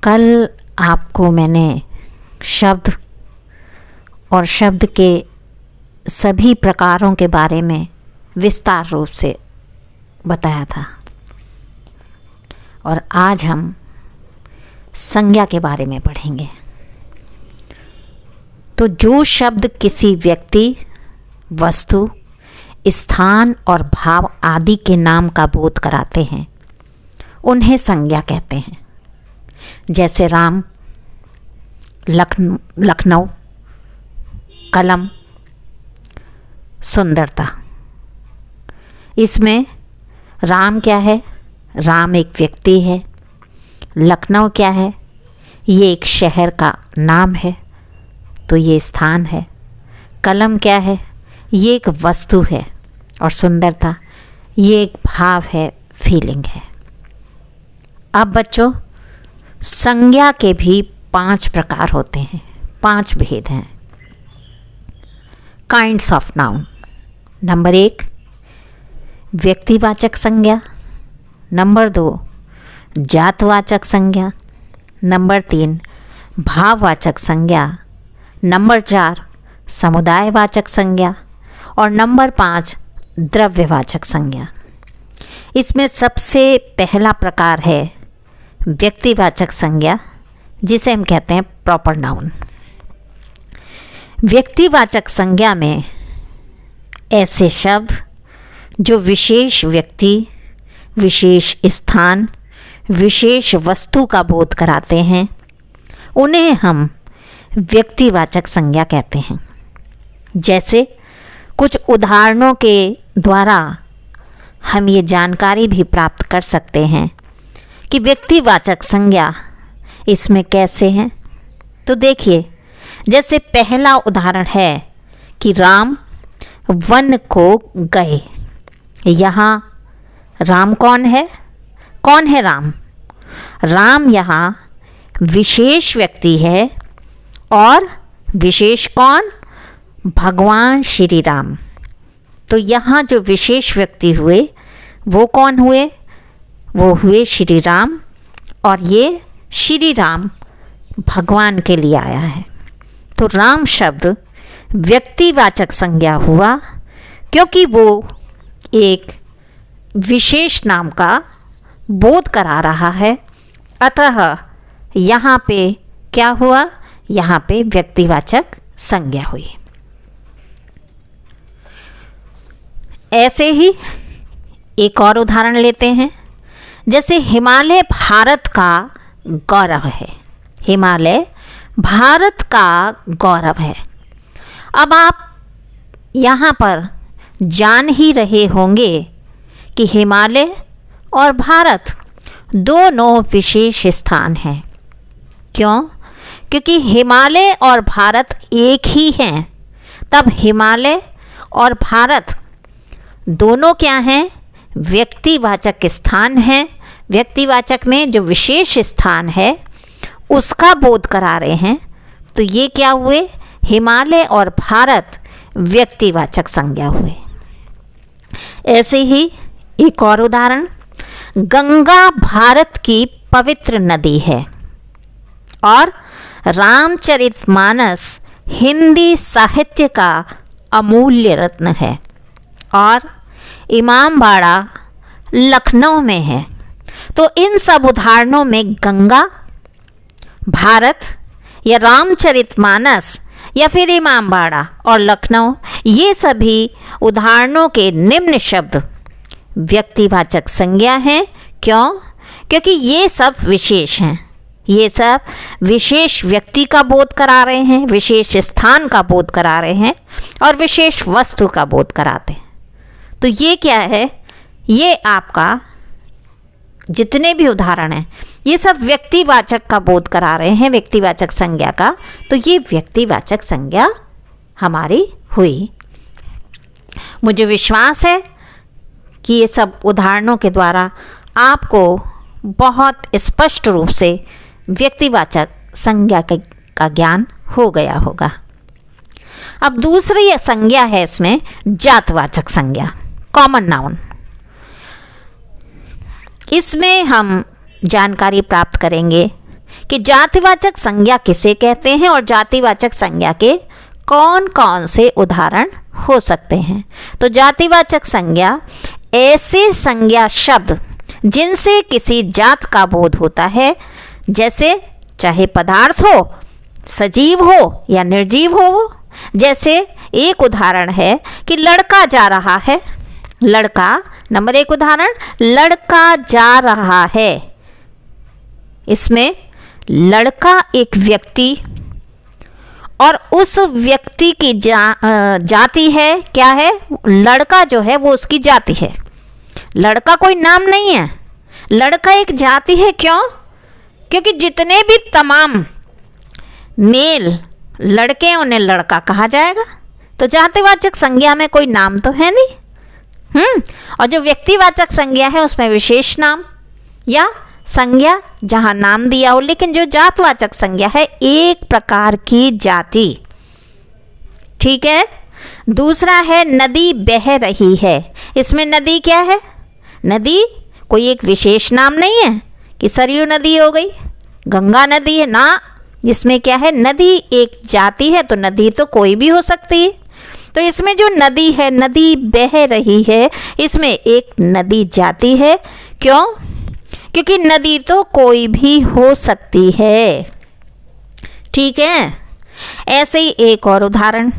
कल आपको मैंने शब्द और शब्द के सभी प्रकारों के बारे में विस्तार रूप से बताया था और आज हम संज्ञा के बारे में पढ़ेंगे। तो जो शब्द किसी व्यक्ति, वस्तु, स्थान और भाव आदि के नाम का बोध कराते हैं उन्हें संज्ञा कहते हैं। जैसे राम, लखनऊ, कलम, सुंदरता। इसमें राम क्या है? राम एक व्यक्ति है। लखनऊ क्या है? ये एक शहर का नाम है, तो ये स्थान है। कलम क्या है? ये एक वस्तु है। और सुंदरता ये एक भाव है, फीलिंग है। अब बच्चों, संज्ञा के भी 5 प्रकार होते हैं, 5 भेद हैं। Kinds of noun. नंबर 1 व्यक्तिवाचक संज्ञा। नंबर 2 जातवाचक संज्ञा। नंबर 3 भाववाचक संज्ञा। नंबर 4 समुदायवाचक संज्ञा। और नंबर 5 द्रव्यवाचक संज्ञा। इसमें सबसे पहला प्रकार है व्यक्तिवाचक संज्ञा, जिसे हम कहते हैं प्रॉपर नाउन। व्यक्तिवाचक संज्ञा में ऐसे शब्द जो विशेष व्यक्ति, विशेष स्थान, विशेष वस्तु का बोध कराते हैं उन्हें हम व्यक्तिवाचक संज्ञा कहते हैं। जैसे कुछ उदाहरणों के द्वारा हम ये जानकारी भी प्राप्त कर सकते हैं कि व्यक्तिवाचक संज्ञा इसमें कैसे हैं। तो देखिए, जैसे पहला उदाहरण है कि राम वन को गए। यहाँ राम कौन है? कौन है राम? राम यहाँ विशेष व्यक्ति है। और विशेष कौन? भगवान श्री राम। तो यहाँ जो विशेष व्यक्ति हुए वो कौन हुए? वो हुए श्री राम। और ये श्री राम भगवान के लिए आया है। तो राम शब्द व्यक्तिवाचक संज्ञा हुआ, क्योंकि वो एक विशेष नाम का बोध करा रहा है। अतः यहाँ पे क्या हुआ? यहाँ पे व्यक्तिवाचक संज्ञा हुई। ऐसे ही एक और उदाहरण लेते हैं। जैसे हिमालय भारत का गौरव है। हिमालय भारत का गौरव है। अब आप यहाँ पर जान ही रहे होंगे कि हिमालय और भारत दोनों विशेष स्थान हैं। क्यों? क्योंकि हिमालय और भारत एक ही हैं। तब हिमालय और भारत दोनों क्या हैं? व्यक्तिवाचक स्थान हैं। व्यक्तिवाचक में जो विशेष स्थान है उसका बोध करा रहे हैं। तो ये क्या हुए? हिमालय और भारत व्यक्तिवाचक संज्ञा हुए। ऐसे ही एक और उदाहरण, गंगा भारत की पवित्र नदी है और रामचरितमानस हिंदी साहित्य का अमूल्य रत्न है और इमामबाड़ा लखनऊ में है। तो इन सब उदाहरणों में गंगा, भारत या रामचरितमानस या फिर इमामबाड़ा और लखनऊ, ये सभी उदाहरणों के निम्न शब्द व्यक्तिवाचक संज्ञा हैं। क्यों? क्योंकि ये सब विशेष हैं। ये सब विशेष व्यक्ति का बोध करा रहे हैं, विशेष स्थान का बोध करा रहे हैं और विशेष वस्तु का बोध कराते हैं। तो ये क्या है? ये आपका जितने भी उदाहरण हैं ये सब व्यक्तिवाचक का बोध करा रहे हैं, व्यक्तिवाचक संज्ञा का। तो ये व्यक्तिवाचक संज्ञा हमारी हुई। मुझे विश्वास है कि ये सब उदाहरणों के द्वारा आपको बहुत स्पष्ट रूप से व्यक्तिवाचक संज्ञा का ज्ञान हो गया होगा। अब दूसरी संज्ञा है इसमें जातवाचक संज्ञा, कॉमन नाउन। इसमें हम जानकारी प्राप्त करेंगे कि जातिवाचक संज्ञा किसे कहते हैं और जातिवाचक संज्ञा के कौन कौन से उदाहरण हो सकते हैं। तो जातिवाचक संज्ञा ऐसे संज्ञा शब्द जिनसे किसी जात का बोध होता है, जैसे चाहे पदार्थ हो, सजीव हो या निर्जीव हो। जैसे एक उदाहरण है कि लड़का जा रहा है, लड़का नंबर एक उदाहरण, लड़का जा रहा है। इसमें लड़का एक व्यक्ति और उस व्यक्ति की जाति है, क्या है, लड़का जो है वो उसकी जाति है। लड़का कोई नाम नहीं है, लड़का एक जाति है। क्यों? क्योंकि जितने भी तमाम मेल लड़के हैं उन्हें लड़का कहा जाएगा। तो जातिवाचक संज्ञा में कोई नाम तो है नहीं। और जो व्यक्तिवाचक संज्ञा है उसमें विशेष नाम या संज्ञा जहाँ नाम दिया हो, लेकिन जो जातवाचक संज्ञा है एक प्रकार की जाति। ठीक है। दूसरा है नदी बह रही है। इसमें नदी क्या है? नदी कोई एक विशेष नाम नहीं है कि सरयू नदी हो गई, गंगा नदी है ना। इसमें क्या है? नदी एक जाति है, तो नदी तो कोई भी हो सकती है। तो इसमें जो नदी है, नदी बह रही है, इसमें एक नदी जाति है। क्यों? क्योंकि नदी तो कोई भी हो सकती है। ठीक है। ऐसे ही एक और उदाहरण,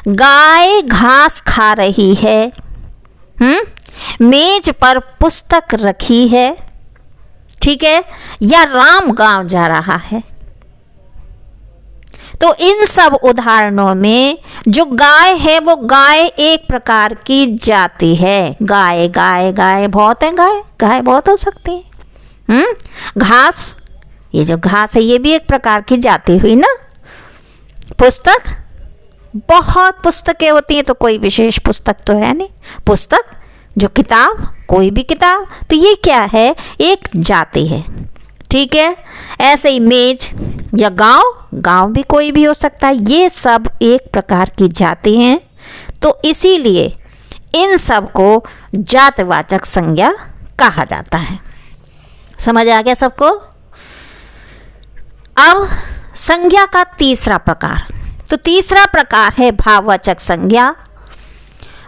गाय घास खा रही है, मेज पर पुस्तक रखी है। ठीक है। या राम गांव जा रहा है। तो इन सब उदाहरणों में जो गाय है वो गाय एक प्रकार की जाति है। गाय गाय गाय बहुत है, गाय गाय बहुत हो सकती है। घास, ये जो घास है ये भी एक प्रकार की जाति हुई ना। पुस्तक, बहुत पुस्तकें होती हैं तो कोई विशेष पुस्तक तो है नहीं। पुस्तक जो किताब, कोई भी किताब, तो ये क्या है? एक जाति है। ठीक है। ऐसे ही मेज या गांव, गांव भी कोई भी हो सकता है। ये सब एक प्रकार की जाति हैं। तो इसीलिए इन सब को जातिवाचक संज्ञा कहा जाता है। समझ आ गया सबको? अब संज्ञा का तीसरा प्रकार, तो तीसरा प्रकार है भाववाचक संज्ञा।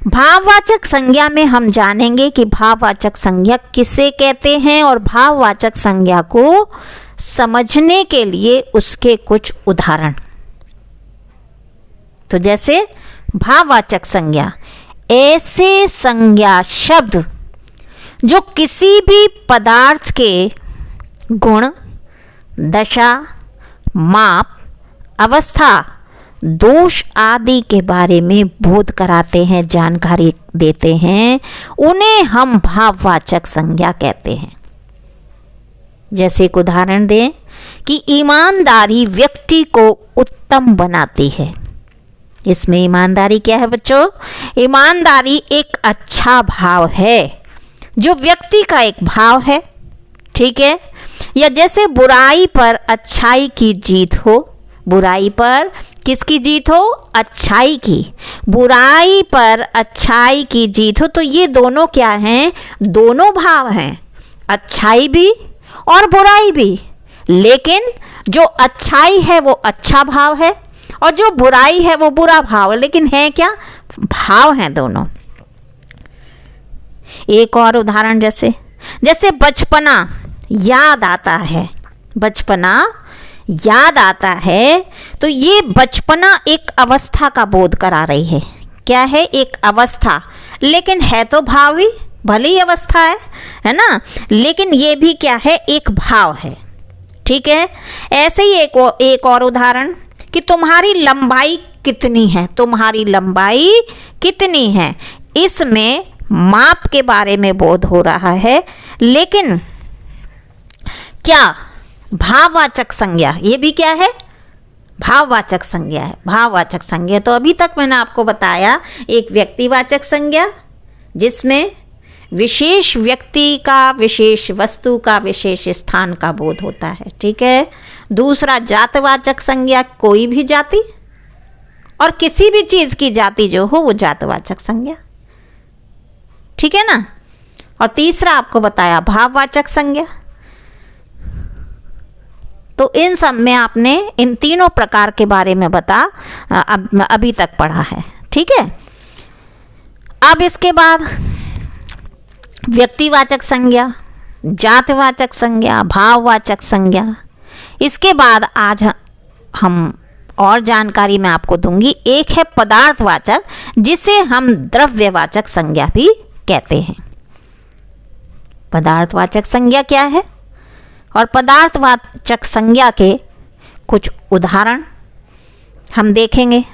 भाववाचक संज्ञा में हम जानेंगे कि भाववाचक संज्ञा किसे कहते हैं और भाववाचक संज्ञा को समझने के लिए उसके कुछ उदाहरण। तो जैसे भाववाचक संज्ञा, ऐसे संज्ञा शब्द जो किसी भी पदार्थ के गुण, दशा, माप, अवस्था, दोष आदि के बारे में बोध कराते हैं, जानकारी देते हैं, उन्हें हम भाववाचक संज्ञा कहते हैं। जैसे एक उदाहरण दें कि ईमानदारी व्यक्ति को उत्तम बनाती है। इसमें ईमानदारी क्या है बच्चों? ईमानदारी एक अच्छा भाव है, जो व्यक्ति का एक भाव है। ठीक है। या जैसे बुराई पर अच्छाई की जीत हो, बुराई पर किसकी जीत हो? अच्छाई की। बुराई पर अच्छाई की जीत हो, तो ये दोनों क्या हैं? दोनों भाव हैं, अच्छाई भी और बुराई भी। लेकिन जो अच्छाई है वो अच्छा भाव है और जो बुराई है वो बुरा भाव है, लेकिन है क्या? भाव हैं दोनों। एक और उदाहरण, जैसे बचपना याद आता है, बचपना याद आता है, तो ये बचपना एक अवस्था का बोध करा रही है। क्या है? एक अवस्था, लेकिन है तो भाव ही, भले ही अवस्था है ना, लेकिन ये भी क्या है? एक भाव है। ठीक है। ऐसे ही एक और उदाहरण कि तुम्हारी लंबाई कितनी है, तुम्हारी लंबाई कितनी है। इसमें माप के बारे में बोध हो रहा है, लेकिन क्या? भाववाचक संज्ञा, ये भी क्या है? भाववाचक संज्ञा है। भाववाचक संज्ञा तो अभी तक मैंने आपको बताया, एक व्यक्तिवाचक संज्ञा जिसमें विशेष व्यक्ति का, विशेष वस्तु का, विशेष स्थान का बोध होता है। ठीक है। दूसरा जातवाचक संज्ञा, कोई भी जाति और किसी भी चीज़ की जाति जो हो वो जातवाचक संज्ञा। ठीक है ना। और तीसरा आपको बताया भाववाचक संज्ञा। तो इन सब में आपने इन तीनों प्रकार के बारे में अभी तक पढ़ा है, ठीक है। अब इसके बाद व्यक्तिवाचक संज्ञा, जातिवाचक संज्ञा, भाववाचक संज्ञा। इसके बाद आज हम और जानकारी मैं आपको दूंगी। एक है पदार्थवाचक, जिसे हम द्रव्यवाचक संज्ञा भी कहते हैं। पदार्थवाचक संज्ञा क्या है और पदार्थवाचक संज्ञा के कुछ उदाहरण हम देखेंगे।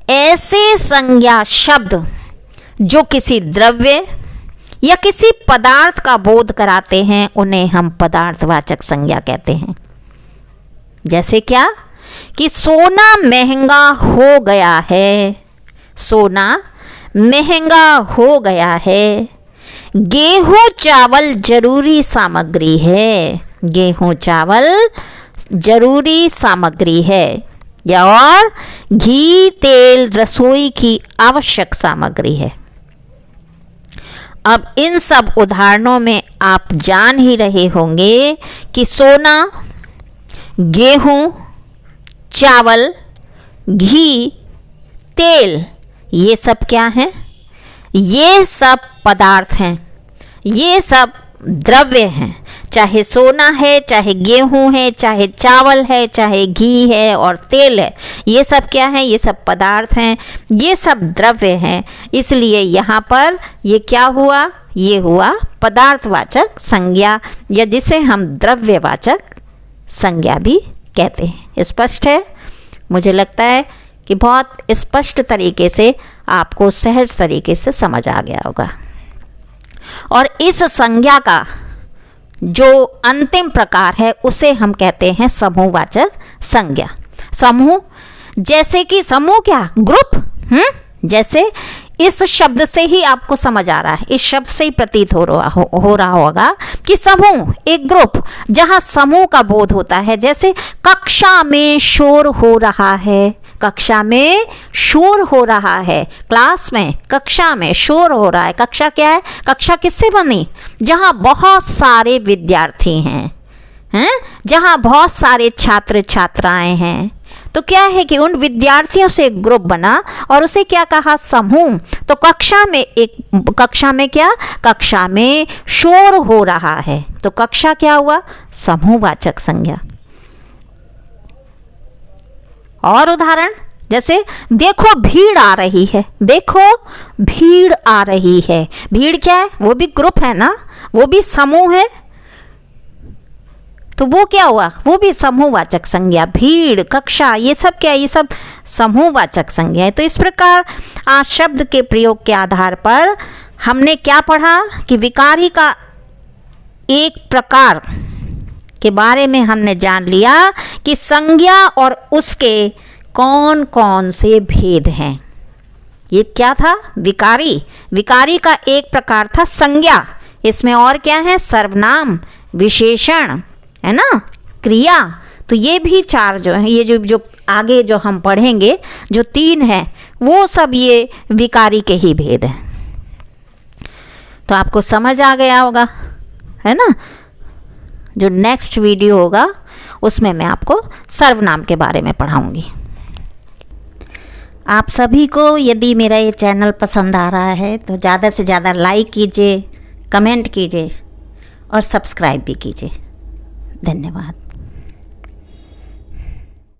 ऐसे संज्ञा शब्द जो किसी द्रव्य या किसी पदार्थ का बोध कराते हैं, उन्हें हम पदार्थवाचक संज्ञा कहते हैं। जैसे क्या कि सोना महंगा हो गया है, सोना महंगा हो गया है। गेहूं चावल जरूरी सामग्री है, गेहूं चावल जरूरी सामग्री है। या और घी तेल रसोई की आवश्यक सामग्री है। अब इन सब उदाहरणों में आप जान ही रहे होंगे कि सोना, गेहूं, चावल, घी, तेल, ये सब क्या हैं? ये सब पदार्थ हैं, ये सब द्रव्य हैं। चाहे सोना है, चाहे गेहूं है, चाहे चावल है, चाहे घी है और तेल है, ये सब क्या है? ये सब पदार्थ हैं, ये सब द्रव्य हैं। इसलिए यहाँ पर ये क्या हुआ? ये हुआ पदार्थवाचक संज्ञा, या जिसे हम द्रव्यवाचक संज्ञा भी कहते हैं। स्पष्ट है? मुझे लगता है कि बहुत स्पष्ट तरीके से आपको सहज तरीके से समझ आ गया होगा। और इस संज्ञा का जो अंतिम प्रकार है उसे हम कहते हैं समूहवाचक संज्ञा। समूह, जैसे कि समूह क्या? ग्रुप। जैसे इस शब्द से ही आपको समझ आ रहा है, इस शब्द से ही प्रतीत हो रहा होगा कि समूह, एक ग्रुप, जहाँ समूह का बोध होता है। जैसे कक्षा में शोर हो रहा है, कक्षा में शोर हो रहा है, क्लास में, कक्षा में शोर हो रहा है। कक्षा क्या है? कक्षा किससे बनी? जहाँ बहुत सारे विद्यार्थी हैं, जहाँ बहुत सारे छात्र छात्राएं हैं। तो क्या है कि उन विद्यार्थियों से एक ग्रुप बना और उसे क्या कहा? समूह। तो कक्षा में क्या? कक्षा में शोर हो रहा है, तो कक्षा क्या हुआ? समूहवाचक संज्ञा। और उदाहरण, जैसे देखो भीड़ आ रही है, देखो भीड़ आ रही है। भीड़ क्या है? वो भी ग्रुप है ना, वो भी समूह है, तो वो क्या हुआ? वो भी समूहवाचक संज्ञा। भीड़, कक्षा, ये सब क्या है? ये सब समूहवाचक संज्ञा है। तो इस प्रकार आज शब्द के प्रयोग के आधार पर हमने क्या पढ़ा कि विकारी का एक प्रकार के बारे में हमने जान लिया कि संज्ञा और उसके कौन कौन से भेद हैं। ये क्या था? विकारी। विकारी का एक प्रकार था संज्ञा। इसमें और क्या है? सर्वनाम, विशेषण, है ना, क्रिया। तो ये भी चार जो है, ये जो आगे जो हम पढ़ेंगे, जो तीन है, वो सब ये विकारी के ही भेद हैं। तो आपको समझ आ गया होगा, है ना। जो नेक्स्ट वीडियो होगा उसमें मैं आपको सर्वनाम के बारे में पढ़ाऊंगी। आप सभी को यदि मेरा ये चैनल पसंद आ रहा है तो ज़्यादा से ज़्यादा लाइक कीजिए, कमेंट कीजिए और सब्सक्राइब भी कीजिए। धन्यवाद।